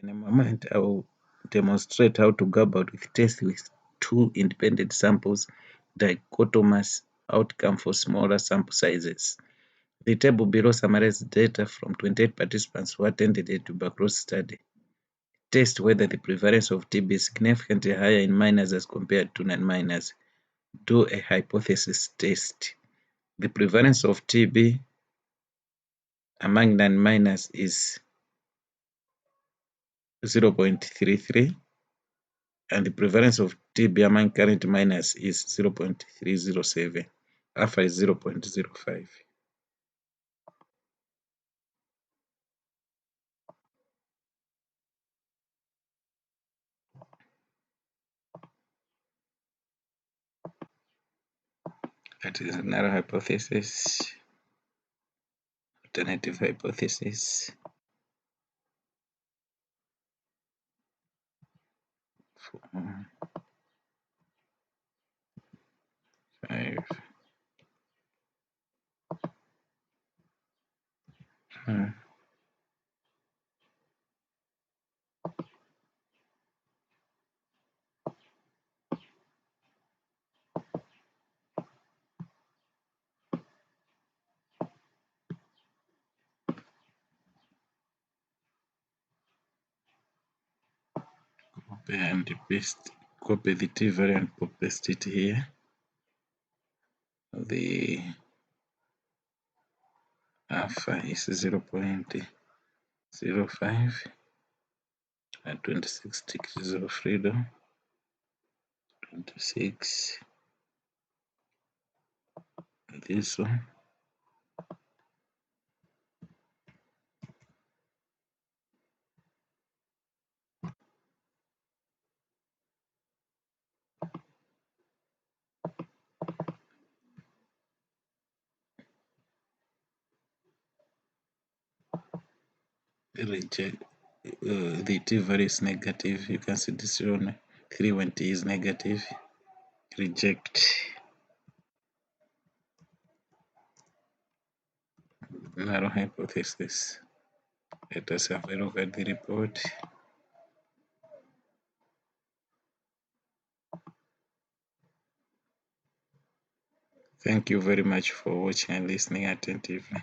In a moment, I will demonstrate how to go about with tests with two independent samples, dichotomous outcome for smaller sample sizes. The table below summarizes data from 28 participants who attended a tuberculosis study. Test whether the prevalence of TB is significantly higher in minors as compared to non-minors. Do a hypothesis test. The prevalence of TB among non-minors is 0.33, and the prevalence of TB among current minors is 0.307. Alpha is 0.05. That is null hypothesis, alternative hypothesis. 4, 5. Copy and paste. Copy the T variant, paste it here. The alpha is 0.05 at 26 degrees of freedom. 26. This one. Reject. The T value is negative. You can see this one 3 when T is negative. Reject. Null hypothesis. Let us have a look at the report. Thank you very much for watching and listening attentively.